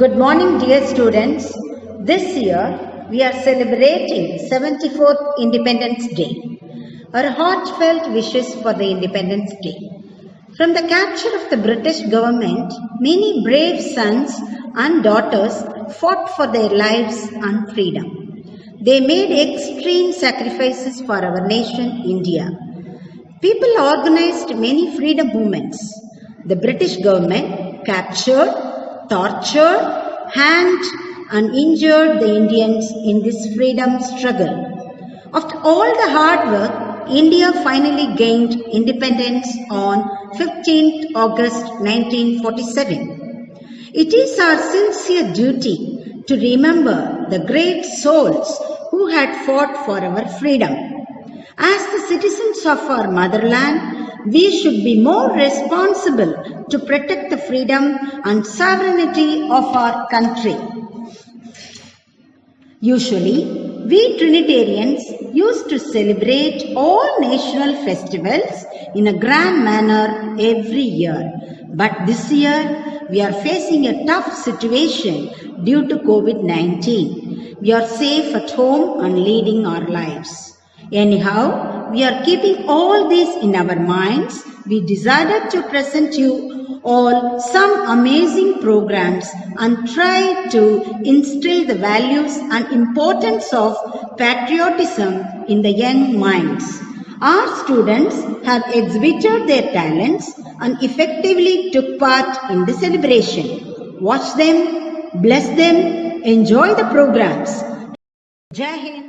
Good morning, dear students. This year we are celebrating 74th Independence Day. Our heartfelt wishes for the Independence Day. From the capture of the British government, many brave sons and daughters fought for their lives and freedom. They made extreme sacrifices for our nation, India. People organized many freedom movements. The British government captured, tortured, hanged and injured the Indians in this freedom struggle. After all the hard work, India finally gained independence on 15th August 1947. It is our sincere duty to remember the great souls who had fought for our freedom. As the citizens of our motherland, we should be more responsible to protect the freedom and sovereignty of our country. Usually, we Trinitarians used to celebrate all national festivals in a grand manner every year. But this year, we are facing a tough situation due to COVID-19. We are safe at home and leading our lives. Anyhow, we are keeping all this in our minds. We decided to present you all some amazing programs and try to instill the values and importance of patriotism in the young minds. Our students have exhibited their talents and effectively took part in the celebration. Watch them, bless them, enjoy the programs. Jai Hind.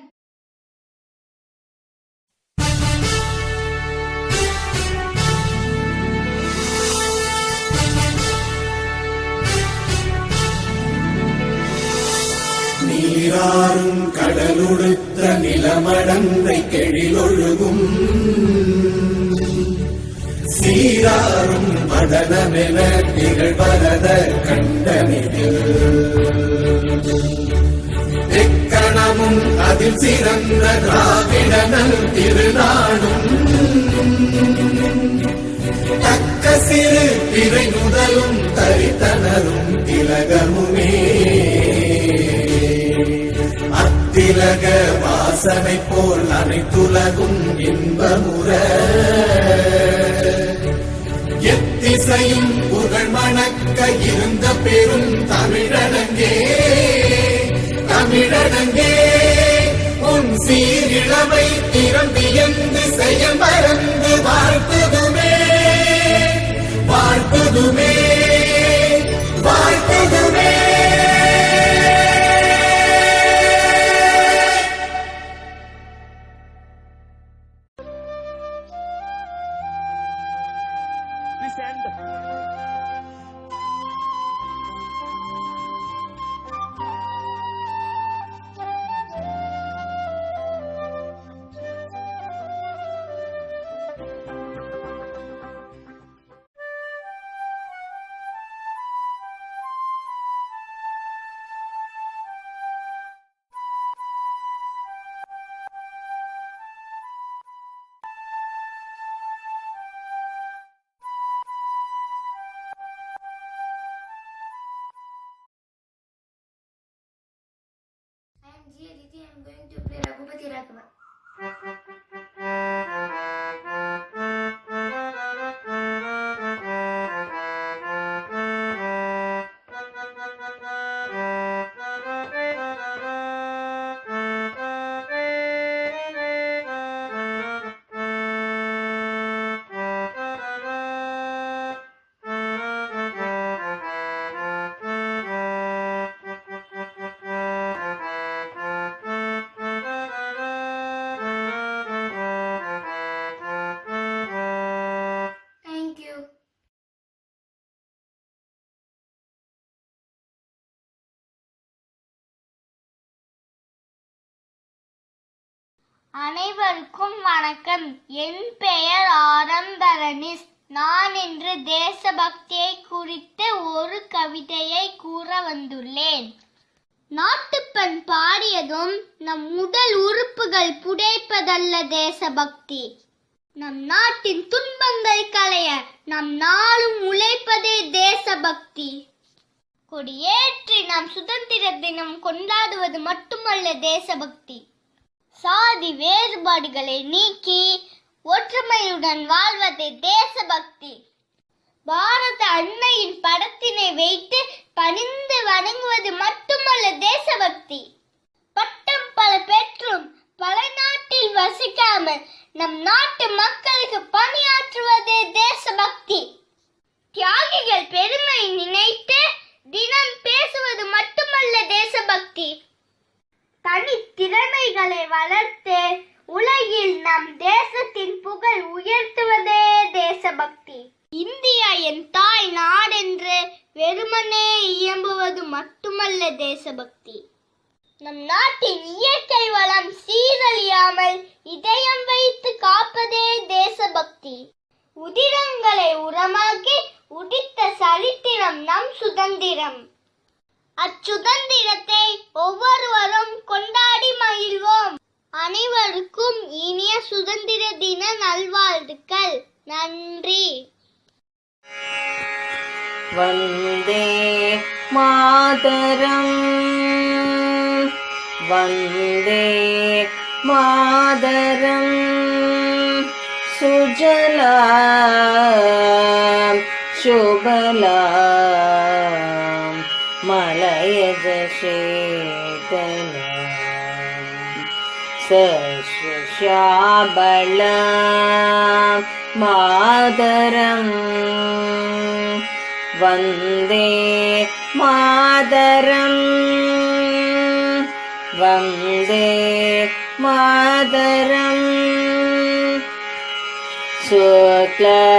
நீராறும் கடலுடுத்த நிலமடந்தை கெழிலொழுகும் சீராறும் மதனமென திகழ்வரத கண்டனில் எக்கணமும் அதில் சிறந்த திராவிடனல் திருநாடும் தக்க சிறு பிறை முதலும் தரித்தனரும் திலகமுமே திலக வாசனை போல் அனைத்துலகும் இன்பமுற எத்திசையும் புகழ் மணக்க இருந்த பெரும் தமிழனங்கே தமிழனங்கே உன் சீரிழமை திறம்பியந்து செய்ய மறந்து வாழ்த்துதுமே வாழ்த்துதுமே வாழ்த்துதுமே. Aditi, I am going to play Raghupati Raghava. அனைவருக்கும் வணக்கம். என் பெயர் ஆரம்பரனிஸ். நான் இன்று தேசபக்தியை குறித்து ஒரு கவிதையை கூற வந்துள்ளேன். நாட்டுப்பண் பாடியதும் நம் உடல் உறுப்புகள் புடைப்பதல்ல தேசபக்தி. நம் நாட்டின் துன்பங்கள் களைய நம் நாளும் உழைப்பதே தேசபக்தி. கொடியேற்றி நாம் சுதந்திர தினம் கொண்டாடுவது மட்டுமல்ல தேசபக்தி. சாதி வேறுபாடுகளை நீக்கி ஒற்றுமையுடன் வாழ்வதே தேசபக்தி. பாரத அன்னையின் படத்தினை வைத்து பணிந்து வணங்குவது மட்டுமல்ல தேசபக்தி. பட்டம் பல பெற்றும் பல நாட்டில் வசிக்காமல் நம் நாட்டு மக்களுக்கு பணியாற்றுவதே தேசபக்தி. தியாகிகள் பெருமை நினைத்து தினம் பேசுவது மட்டுமல்ல தேசபக்தி. தனி திறமைகளை வளர்த்து உலகில் நம் தேசத்தின் புகழ் உயர்த்துவதே தேசபக்தி. இந்தியா என் தாய் நாடென்று வெறுமனே இயம்புவது மட்டுமல்ல தேசபக்தி. நம் நாட்டின் இயற்கை வளம் சீரழியாமல் இதயம் வைத்து காப்பதே தேசபக்தி. உதிரங்களை உரமாக்கி உடித்த சரித்திரம் நம் சுதந்திரம். அச்சுதந்திரத்தை ஒவ்வொருவரும் கொண்டாடி மகிழ்வோம். அனைவருக்கும் இனிய சுதந்திர தின நல்வாழ்த்துக்கள். நன்றி. வந்தே மாதரம் வந்தே மாதரம் சுஜலாம் சுபலாம் மலயஜ சேதனம் சஸ்யஸ்யாபலாம் மாதரம் வந்தே மாதரம் வந்தே மாதரம்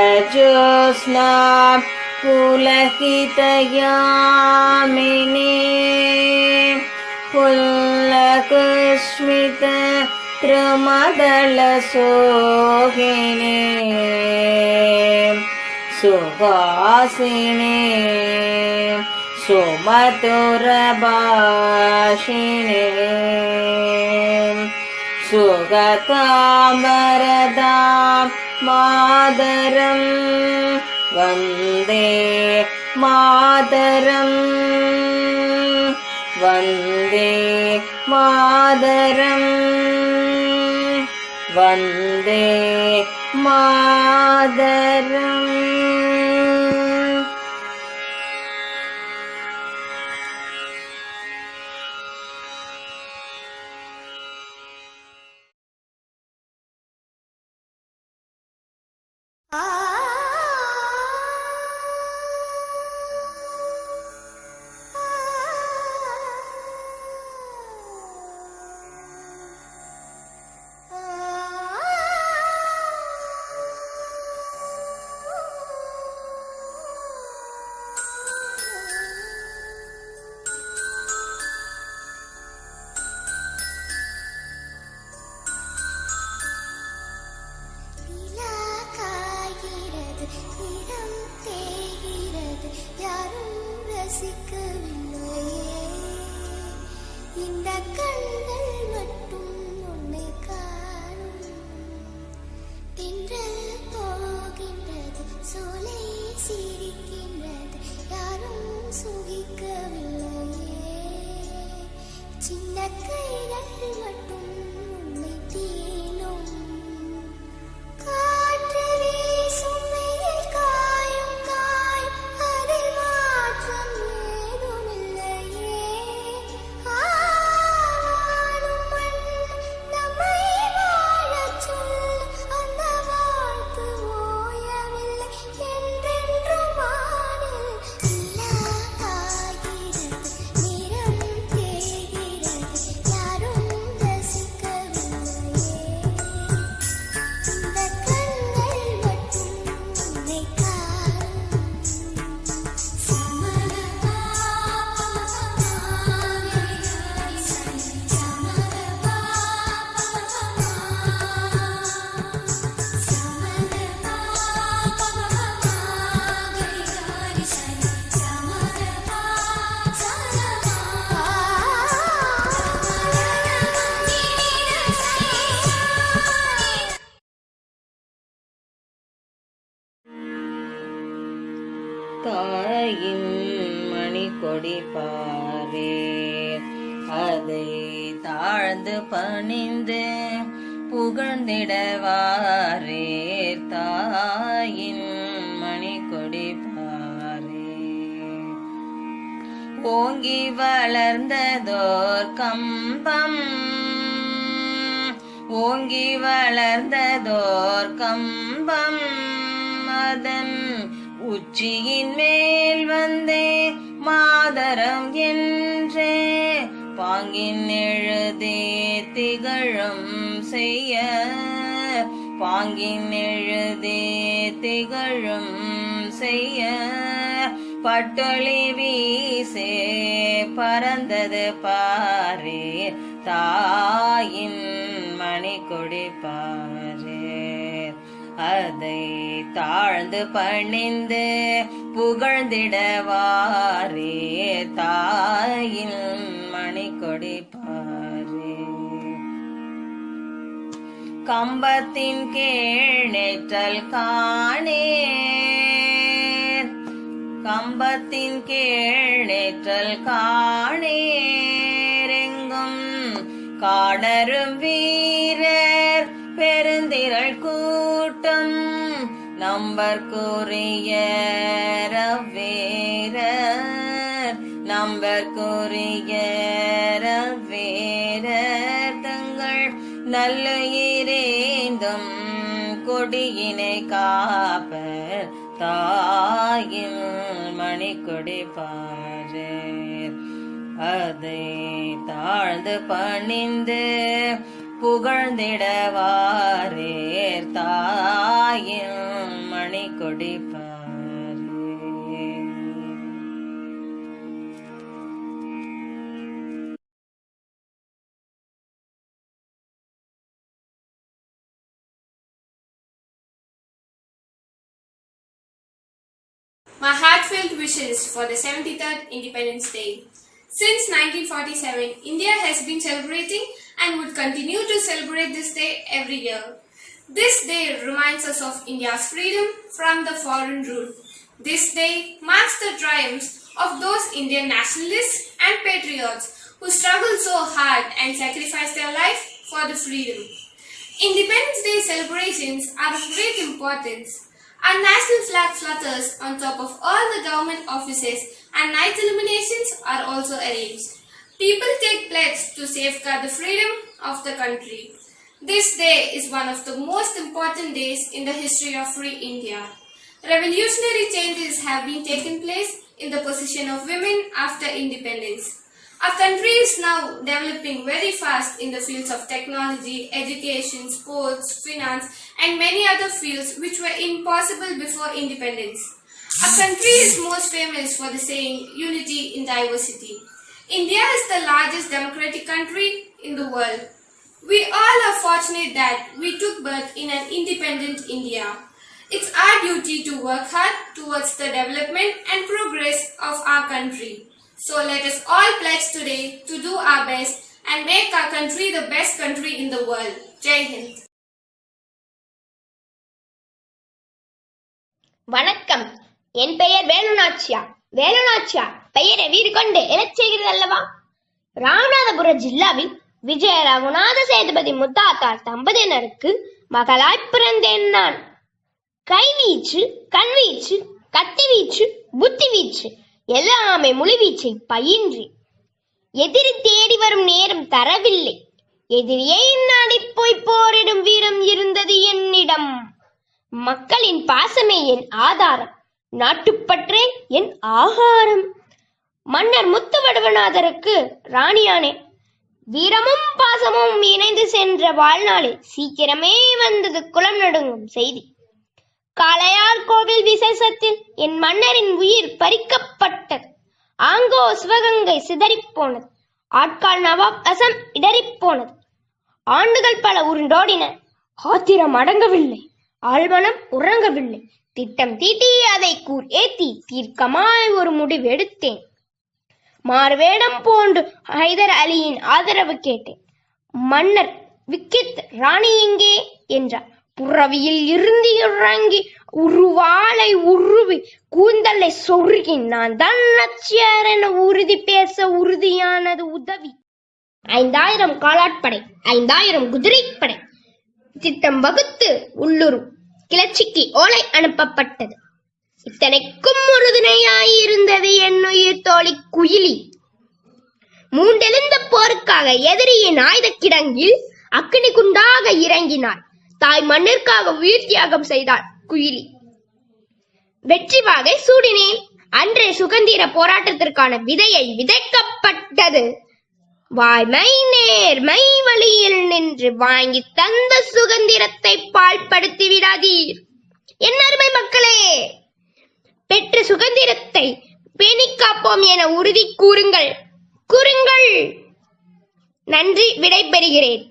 சுக்லஜோத்ஸ்னா புலகிதயாமினி புல்லகுஸ்மித த்ருமதளசோகினி சுகாசினி சுமதுரபாஷினி சுகதாமரதாம் மாதரம் வந்தே மாதரம் வந்தே மாதரம் வந்தே மாதரம். அதை தாழ்ந்து பணிந்து புகழ்ந்திடவாரே தாயின் மணிக்கொடி பாரே. ஓங்கி வளர்ந்ததோர் கம்பம் ஓங்கி வளர்ந்ததோர் கம்பம் அதன் உச்சியின் மேல் வந்தே மாதரம் என்றே பாங்கின் எழுதே திகழும் செய்ய பாங்கின் எழுதே திகழும் செய்ய பட்டொளி வீசே பறந்தது பாரே தாயின் மணிக்கொடி பாரே. அதை தாழ்ந்து பணிந்து புகழ்ந்திடவாரே தாயின் மணிக்கொடி பாரே. கம்பத்தின் கீழ் நேற்றல் காணேர் கம்பத்தின் கீழ் நேற்றல் காணேரெங்கும் காணரும் வீரர் பெருந்திரள் கூட்டம் நம்பற்குரிய வீரர் நம்பற்குரிய வீரர் தங்கள் நல்லுயிரேந்தும் கொடியினை காப்பர் தாயின் மணிக்கொடி பாரே. அதை தாழ்ந்து பணிந்து புகழ்ந்திடவாரே தாயின் மணிக்கொடி பாரே. My heartfelt wishes for the 73rd Independence Day. Since 1947, India has been celebrating and would continue to celebrate this day every year. This day reminds us of India's freedom from the foreign rule. This day marks the triumphs of those Indian nationalists and patriots who struggled so hard and sacrificed their life for the freedom. Independence Day celebrations are of great importance. Our national flag flutters on top of all the government offices and night illuminations are also arranged. People take pledge to safeguard the freedom of the country. This day is one of the most important days in the history of free India. Revolutionary changes have been taken place in the position of women after independence. Our country is now developing very fast in the fields of technology, education, sports, finance, and many other fields which were impossible before independence. Our country is most famous for the saying, unity in diversity. India is the largest democratic country in the world. We all are fortunate that we took birth in an independent India. It's our duty to work hard towards the development and progress of our country. So let us all pledge today to do our best and make our country the best country in the world. Jai Hind. வணக்கம். என் பெயர் வேலுநாச்சியார். வேலுநாச்சியார் பெயரை வீறு கொண்டு எழச் செய்கிறது அல்லவா? ராமநாதபுரம் ஜில்லாவில் விஜய ரகுநாத சேதுபதி முத்தாத்தார் தம்பதியினருக்கு மகளாய் பிறந்தேன் நான். கைவீச்சு, கண்வீச்சு, கத்தி வீச்சு, புத்தி வீச்சு எல்லாமே மொழிவீச்சை பயின்றி எதிரி தேடி வரும் நேரம் தரவில்லை. எதிரியை நாடி போய் போரிடும் வீரம் இருந்தது என்னிடம். மக்களின் பாசமே என் ஆதாரம், நாட்டுப்பற்றே என் ஆகாரம். மன்னர் முத்துவடுவநாதருக்கு ராணியானே. வீரமும் பாசமும் இணைந்து சென்ற வாழ்நாளில் சீக்கிரமே வந்தது குலம் நடுங்கும் செய்தி. காளையார் கோவில் விசேஷத்தில் என் மன்னரின் உயிர் பறிக்கப்பட்டது. ஆங்கோ சிவகங்கை சிதறிப்போனது. ஆட்கால் நவாப் அசம் இடறிப்போனது. ஆண்டுகள் பல உருண்டோடின. ஆத்திரம் அடங்கவில்லை, ஆழ்மனம் உறங்கவில்லை. திட்டம் தீட்டி அதை கூர் ஏத்தி தீர்க்கமாய் ஒரு முடிவு எடுத்தேன். மாறுவேடம் போன்று ஹைதர் அலியின் ஆதரவு கேட்டேன். மன்னர் விக்கித் ராணி எங்கே என்றார். புறவியில் இருந்து இறங்கி உருவாளை உருவி கூந்தலை சொருகி நான் தான் நச்சியார் என உறுதி பேச உறுதியானது உதவி. 5000 காலாட்படை, 5000 குதிரைப்படை திட்டம் வகுத்து உள்ளூர் கிளர்ச்சிக்கு ஓலை அனுப்பப்பட்டது. இத்தனைக்கும் உறுதுணையாயிருந்தது என்னுயிர் தோழி குயிலி. மூண்டெழுந்த போருக்காக எதிரியின் ஆயுத கிடங்கில் அக்கினி குண்டாக இறங்கினாள். தாய் மண்ணிற்காக உயிர் தியாகம் செய்தாள் குயிலி. வெற்றி வாகை சூடினேன். அன்றே சுதந்திர போராட்டத்திற்கான விதையை விதைக்கப்பட்டது. வாய்மை நேர்மை வழியில் நின்று வாங்கி தந்த சுதந்திரத்தை பாழ்படுத்தி விடாதீர். என் அருமை மக்களே, பெற்ற சுதந்திரத்தை பேணி காப்போம் என உறுதி கூறுங்கள். நன்றி, விடைபெறுகிறேன்.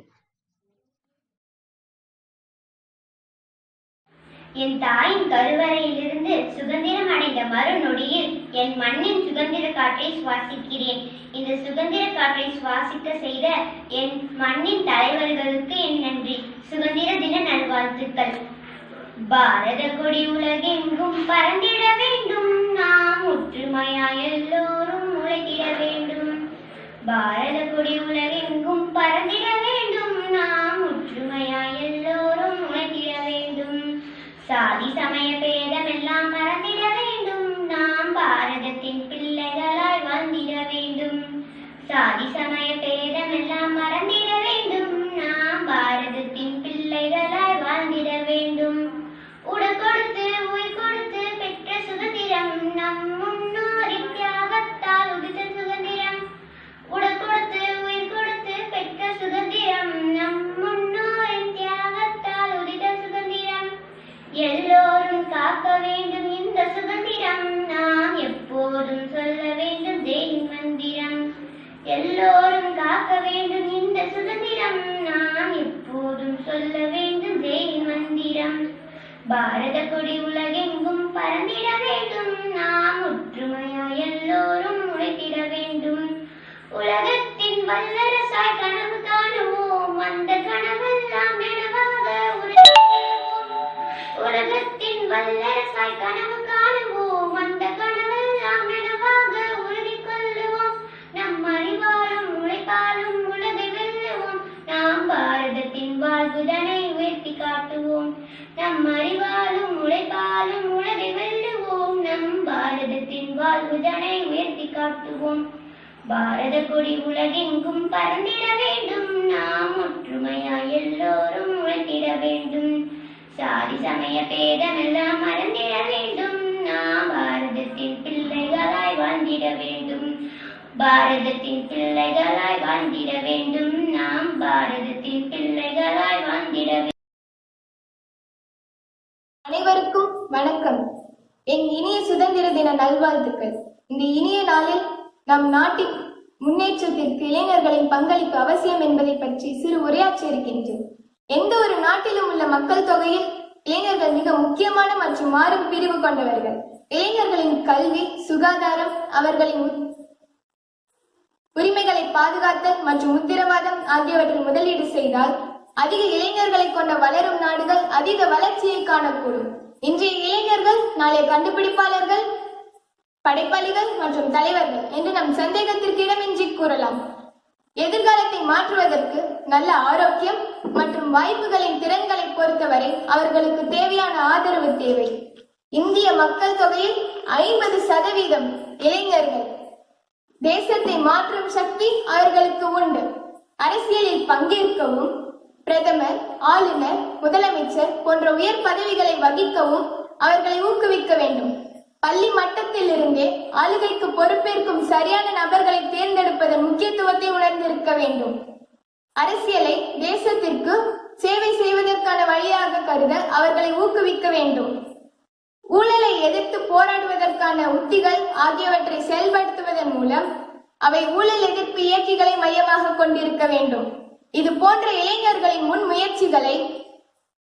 என் தாயின் கருவறையிலிருந்து சுதந்திரம் அடைந்த மறுநொடியில் என் மண்ணின் சுதந்திர காற்றை சுவாசிக்கிறேன். இந்த சுதந்திர காற்றை சுவாசிக்க செய்த என் மண்ணின் தலைவர்களுக்கு என் நன்றி. சுதந்திர தின நல்வாழ்த்துக்கள். பாரத கொடி உலகெங்கும் பறந்திட வேண்டும், நாம் ஒற்றுமையாய் எல்லோரும் உழைத்திட வேண்டும். பாரத கொடி உலகெங்கும் பறந்திட வேண்டும், நாம் ஒற்றுமையாய் எல்லோரும் உழைத்திட வேண்டும். சாதி சமய பேதமெல்லாம் மறந்திட வேண்டும், நாம் பாரதத்தின் பிள்ளைகளாய் வாழ்ந்திட வேண்டும். சாதி சமய பேதமெல்லாம் மறந்திட வேண்டும், நாம் பாரதத்தின் பிள்ளைகளாய் வாழ்ந்திட வேண்டும். உடல் கொடுத்து உயிர் கொடுத்து பெற்ற சுதந்திரம் நம் முன்னோரின் தியாகத்தால் உதித்த சுதந்திரம். உடல் கொடுத்து உயிர் கொடுத்து பெற்ற சுதந்திரம் நம் முன்னோரின் தியாகத்தால் உதித்த சுதந்திரம். எல்லோரும் காக்க வேண்டும் இந்த சுதந்திரம், நாம் எப்போதும் சொல்ல வேண்டும் ஜெய் மந்திரம். எல்லோரும் காக்க வேண்டும் இந்த சுதந்திரம், நாம் எப்போதும் சொல்ல வேண்டும் ஜெய் மந்திரம். பாரத கொடி உலகெங்கும் பறந்திட வேண்டும், நாம் ஒற்றுமையாய் எல்லோரும் உழைத்திட வேண்டும். உலகத்தின் வல்லரசாய் கனவு காணுவோம், அந்த கனவெல்லாம் நனவாக உருவாக்குவோம். உலகத்தின் வல்லரசாய் கனவு காணுவோம், அந்த கனவெல்லாம் நனவாக உறுதி கொள்ளுவோம். நம் அறிவாலும் உழைப்பாலும் உலகை வெல்லுவோம், நாம் பாரதத்தின் வாழ்வுதனை உயர்த்தி காட்டுவோம். நம் அறிவாலும் உழைப்பாலும் உலகை வெல்லுவோம், நம் பாரதத்தின் வாழ்வுதனை உயர்த்தி காட்டுவோம். பாரத கொடி உலகெங்கும் பறந்திட வேண்டும், நாம் ஒற்றுமையாய் எல்லோரும் உழைத்திட வேண்டும். சாதி சமய பேதமெல்லாம் மறந்திட வேண்டும், நாம் பாரதத்தின் பிள்ளைகளாய் வாழ்ந்திட வேண்டும். பாரதத்தின் பிள்ளைகளாய் வாழ்ந்திட வேண்டும், நாம் பாரதத்தின் பிள்ளைகளாய் வாழ்ந்திட வேண்டும். அனைவருக்கும் வணக்கம். என் இனிய சுதந்திர தின நல்வாழ்த்துக்கள். இந்த இனிய நாளில் நம் நாட்டின் முன்னேற்றத்திற்கு இளைஞர்களின் பங்களிப்பு அவசியம் என்பதை பற்றி சிறு உரையாற்ற இருக்கின்றேன். எந்த ஒரு நாட்டிலும் உள்ள மக்கள் தொகையில் இளைஞர்கள் மிக முக்கியமான மற்றும் மாறும் பிரிவு கொண்டவர்கள். இளைஞர்களின் கல்வி, சுகாதாரம், அவர்களின் உரிமைகளை பாதுகாத்தல் மற்றும் உத்தரவாதம் ஆகியவற்றில் முதலீடு செய்தால் அதிக இளைஞர்களை கொண்ட வளரும் நாடுகள் அதிக வளர்ச்சியை காணக்கூடும். இன்றைய இளைஞர்கள் நாளைய கண்டுபிடிப்பாளர்கள், படைப்பாளிகள் மற்றும் தலைவர்கள் என்று நம் சந்தேகத்திற்கு இடமின்றி கூறலாம். எதிர்காலத்தை மாற்றுவதற்கு நல்ல ஆரோக்கியம் மற்றும் வாய்ப்புகளின் திறன்களை பொறுத்தவரை அவர்களுக்கு தேவையான ஆதரவு தேவை. இந்திய மக்கள் தொகையில் 50% இளைஞர்கள். தேசத்தை மாற்றும் சக்தி அவர்களுக்கு உண்டு. அரசியலில் பங்கேற்கவும், பிரதமர், ஆளுநர், முதலமைச்சர் போன்ற உயர் பதவிகளை வகிக்கவும் அவர்களை ஊக்குவிக்க வேண்டும். பள்ளி மட்டத்தில் இருந்தே ஆளுகைக்கு பொறுப்பேற்கும் சரியான நபர்களை தேர்ந்தெடுப்பதன் முக்கியத்துவத்தை உணர்ந்திருக்க வேண்டும். அரசியலை தேசத்திற்கு சேவை செய்வதற்கான வழியாக கருத அவர்களை ஊக்குவிக்க வேண்டும். ஊழலை எதிர்த்து போராடுவதற்கான உத்திகள் ஆகியவற்றை செயல்படுத்துவதன் மூலம் அவை ஊழல் எதிர்ப்பு இயக்கிகளை மையமாக கொண்டிருக்க வேண்டும். இது போன்ற இளைஞர்களின் முன் முயற்சிகளை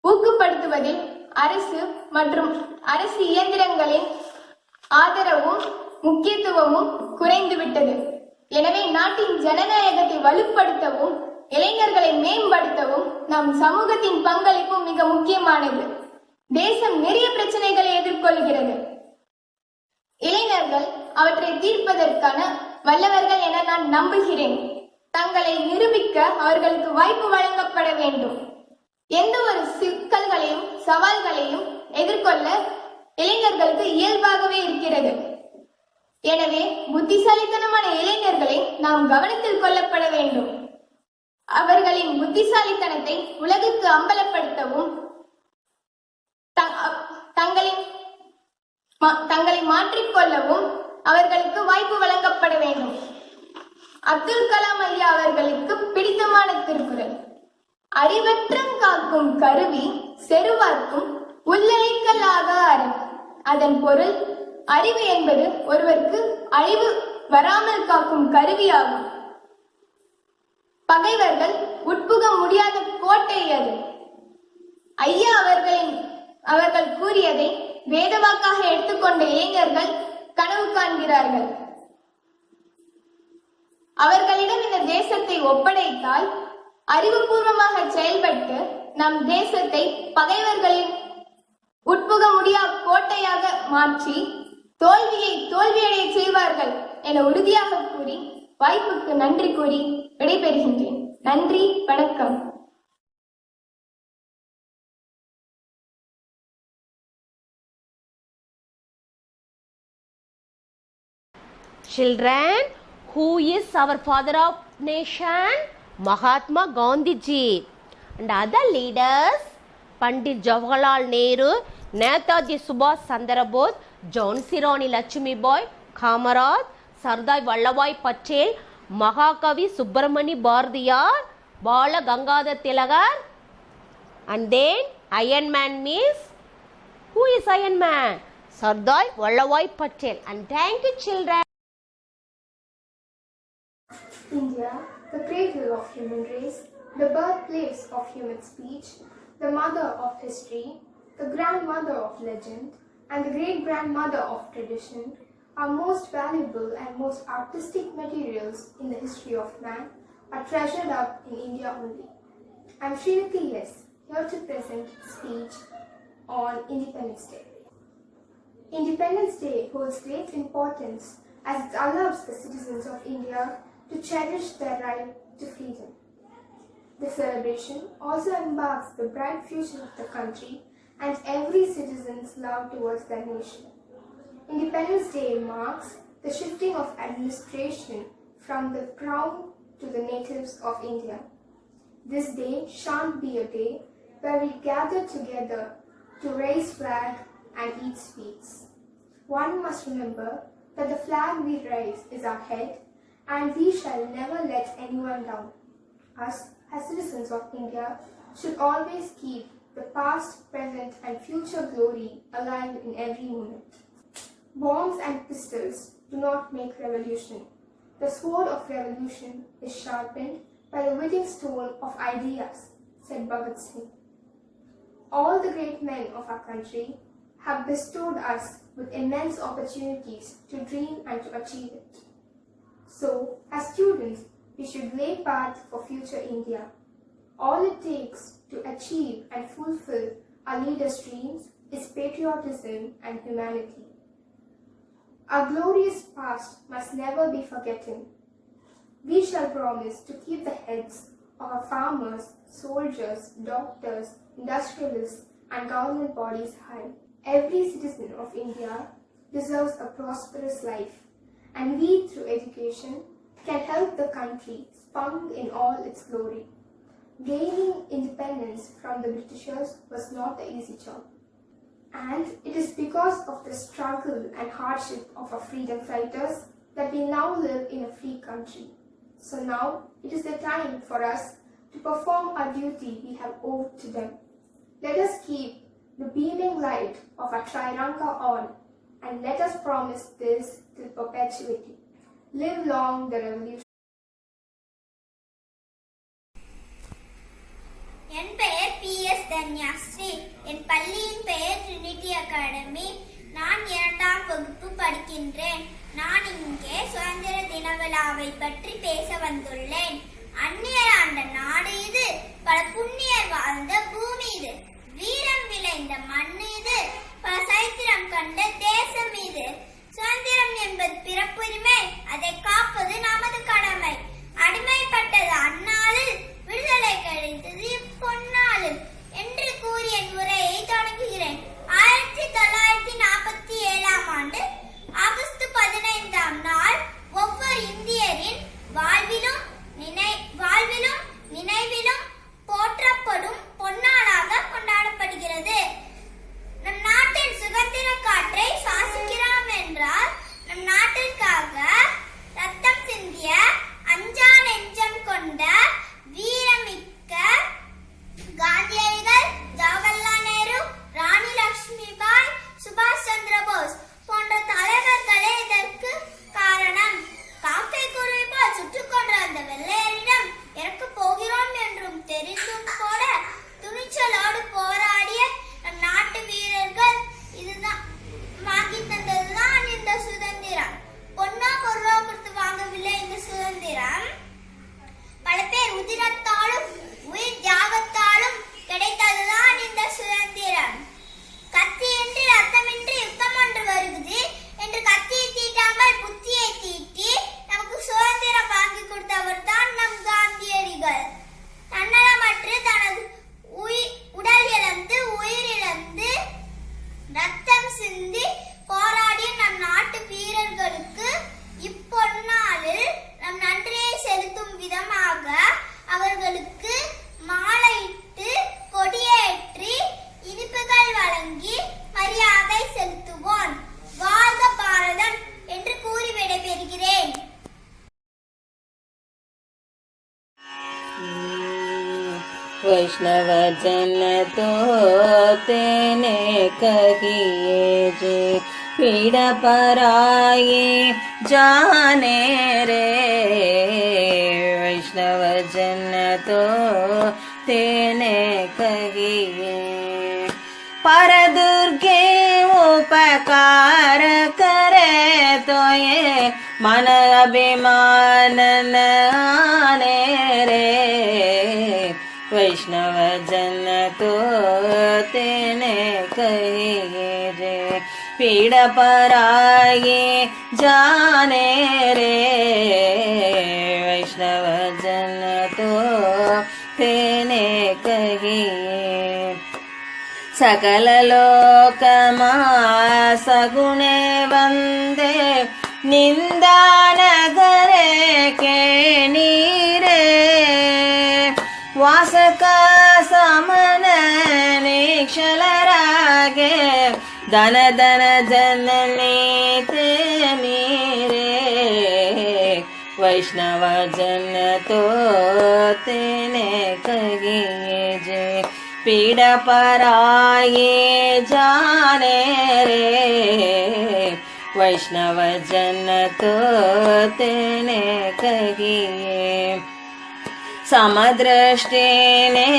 ஊக்கப்படுத்துவதில் அரசு மற்றும் அரசு இயந்திரங்களின் ஆதரவும் முக்கியத்துவமும் குறைந்துவிட்டது. எனவே நாட்டின் ஜனநாயகத்தை வலுப்படுத்தவும் இளைஞர்களை மேம்படுத்தவும் நம் சமூகத்தின் பங்களிப்பும் மிக முக்கியமானது. தேசம் நிறைய பிரச்சனைகளை எதிர்கொள்கிறது. இளைஞர்கள் அவற்றை தீர்ப்பதற்கான வல்லவர்கள் என நான் நம்புகிறேன். தங்களை நிரூபிக்க அவர்களுக்கு வாய்ப்பு வழங்கப்பட வேண்டும். எந்த ஒரு சிக்கல்களையும் சவால்களையும் எதிர்கொள்ள இளைஞர்களுக்கு இயல்பாகவே இருக்கிறது. எனவே புத்திசாலித்தனமான இளைஞர்களை நாம் கவனத்தில் கொள்ளப்பட வேண்டும். அவர்களின் புத்திசாலித்தனத்தை உலகுக்கு அம்பலப்படுத்தவும் தங்களை மாற்றிக்கொள்ளவும் அவர்களுக்கு வாய்ப்பு வழங்கப்பட வேண்டும். அப்துல் கலாம் ஐயா அவர்களுக்கு பிடித்தமான திருக்குறள், அறிவற்றம் காக்கும் கருவி செருவார்க்கும் உள்ளழைக்கலாக அறம். அதன் பொருள், அறிவு என்பது ஒருவருக்கு அழிவு வராமல் காக்கும் கருவியாகும். பகைவர்கள் உட்புக முடியாத கோட்டை அது. ஐயா அவர்கள் கூறியதை வேதவாக்காக எடுத்துக்கொண்ட இளைஞர்கள் கனவு காண்கிறார்கள். அவர்களிடம் இந்த தேசத்தை ஒப்படைத்தால் அறிவுபூர்வமாக செயல்பட்டு நம் தேசத்தை பகைவர்களின் உட்புக முடியா கோட்டையாக மாற்றி தோல்வியடைய செய்வார்கள் என உறுதியாக கூறி வாய்ப்புக்கு நன்றி கூறி விடைபெறுகின்றேன். நன்றி, வணக்கம். Children, who is our father of nation? Mahatma Gandhi ji. And other leaders, Pandit Jawaharlal Nehru, Netaji Subhash Chandra Bose, Jhansi Rani Lakshmibai, Kamaraj, Sardar Vallabhbhai Patel, Mahakavi Subramani Bharatiyar, Bala Gangadhar Tilakar. And then Iron Man means, who is Iron Man? Sardar Vallabhbhai Patel. And thank you, children. India, the cradle of human race, the birthplace of human speech, the mother of history, the grandmother of legend, and the great-grandmother of tradition, our most valuable and most artistic materials in the history of man are treasured up in India only. I am Srimati S, here to present a speech on Independence Day. Independence Day holds great importance as it allows the citizens of India to cherish their right to freedom. The celebration also embarks the bright future of the country and every citizen's love towards their nation. Independence Day marks the shifting of administration from the crown to the natives of India. This day shan't be a day where we gather together to raise flag and eat sweets. One must remember that the flag we raise is our head, and we shall never let anyone down. Us, as citizens of India, should always keep the past, present, and future glory alive in every moment. Bombs and pistols do not make revolution. The sword of revolution is sharpened by the whetting stone of ideas, said Bhagat Singh. All the great men of our country have bestowed us with immense opportunities to dream and to achieve it. So, as students, we should lay path for future India. All it takes to achieve and fulfill our leaders' dreams is patriotism and humanity. Our glorious past must never be forgotten. We shall promise to keep the heads of our farmers, soldiers, doctors, industrialists, and government bodies high. Every citizen of India deserves a prosperous life, and we, through education, can help the country spring in all its glory. Gaining independence from the Britishers was not an easy job, and it is because of the struggle and hardship of our freedom fighters that we now live in a free country. So now it is the time for us to perform our duty we have owed to them. Let us keep the beaming light of our Triranga on, and let us promise this till perpetuity. Live long the revolution. என் பெயர் PS Dhanyasri. என் பள்ளியின் பெயர் Trinity academy. நான் 2ஆம் வகுப்பு படிக்கின்றேன். நான் இங்கே சுதந்திர தின விழாவை பற்றி பேச வந்துள்ளேன். அந்நியர் ஆண்ட நாடு இது, பல புண்ணியர் வாழ்ந்த பூமி இது, வீரம் விளைந்த மண் இது, பல சரித்திரம் கண்ட தேசம் இது. சுதந்திரம் என்பது பிறப்புரிமை, அதை காப்பது நமது கடமை. அடிமைப்பட்டது அந்நாளில், விடுதலை கிடைத்தது இப்பொன்னாளில் என்று கூறி என் உரையை தொடங்குகிறேன். 1947 ஆண்டு ஆகஸ்ட் 15ஆம் நாள் ஒவ்வொரு இந்தியரின் வாழ்விலும் நினைவிலும் போற்றப்படும் பொன்னாளாக கொண்டாடப்படுகிறது. நம் நாட்டின் சுதந்திர காற்றை சுவாசிக்கிறோம் என்றால் நம் நாட்டிற்காக ரத்தம் சிந்திய அஞ்சா நெஞ்சம் கொண்ட வீரமிக்க காந்தியடிகள், ஜவஹர்லால் நேரு, ராணி லட்சுமிபாய், சுபாஷ் சந்திர போஸ் போன்ற தலைவர்களே இதற்கு காரணம். காக்கை குருவி போல் சுட்டுக் கொன்ற அந்த வெள்ளையரிடம் இறக்க போகிறோம் என்றும் தெரிந்தும் கூட துணிச்சலோடு போராடிய நம் நாட்டு வீரர்கள் இதுதான் வாங்கி தந்ததுதான் இந்த சுதந்திரம். பொன்னோ பொருளோ கொடுத்து வாங்கவில்லை இந்த சுதந்திரம். பல பேர் உதிரத்தாலும் உயிர் தியாகத்தாலும் கிடைத்ததுதான் இந்த சுதந்திரம். கத்தியின்றி ரத்தமின்றி யுத்தம் ஒன்று வருகிறது என்று கத்தியை தீட்டாமல் புத்தியை தீட்டி நமக்கு சுதந்திரம் வாங்கி கொடுத்தவர் தான் நம் காந்தியடிகள். தன்னலமற்று தனது உடல் இழந்து உயிரிழந்து ரத்தம் சிந்தி போராடிய நம் நாட்டு வீரர்களுக்கு இப்பொன்னாளில் நம் நன்றியை செலுத்தும் விதமாக அவர்களுக்கு மாலையிட்டு கொடியேற்றி இனிப்புகள் வழங்கி மரியாதை செலுத்துவோம். வாழ்க பாரதம் என்று கூறி விடைபெறுகிறேன். वैष्णव जन तो तेने कहिए जे पीड़ पराए जाने रे। वैष्णव जन तो तेने कहिए पर दुर्गे उपकार करे तो ये मन अभिमान न आने रे। वैष्णव जन तो तेने कहिए रे पीड़ पराए जाने रे। वैष्णव जन तो तेने कहिए सकल लोकमा सगुणे वंदे निंदा नगरे के नीरे। वासक समन निक्षलरागे धन धन जननी ते नीरे। वैष्णव जन तो तेने कहिए जे पीड़ पराए जाने रे। वैष्णव जन तो तेने कहिए समदृष्टिने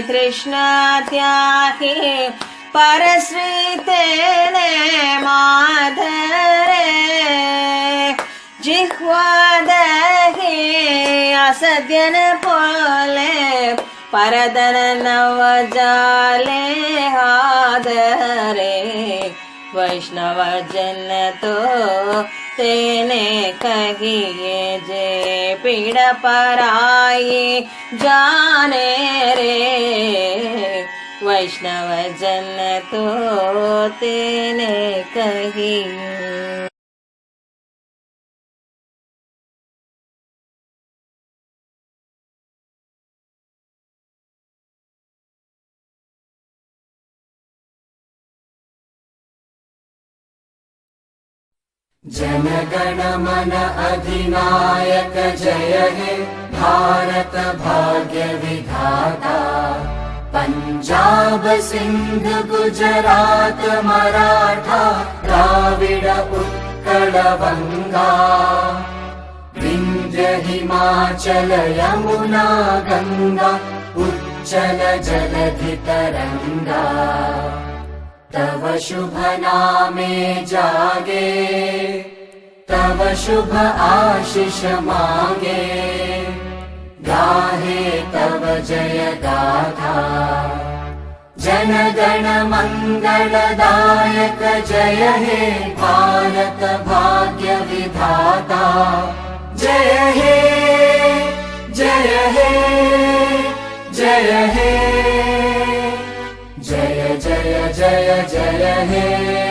तृष्णा त्यागे परश्री तेने माधरे। जिह्वा दहे असद्यन पोले परदन नवजाले हादरे। वैष्णव जन तो तेने कहिए जे पीड़ पराए जाने रे। वैष्णव जन तो तेने कहिए जनगण मन अधिनायक जय हे भारत भाग्य विधाता। पंजाब सिंध गुजरात मराठा द्राविड उत्कल बंगा। विंध्य हिमाचल यमुना गंगा उच्चल जलधि तरंगा। तव शुभ नामे जागे तव शुभ आशीष मांगे। गाहे तव जय गाथा। जनगण मंगलदायक जय हे भारत भाग्य विधाता। जय हे जय हे जय हे जय जय जय जय हे।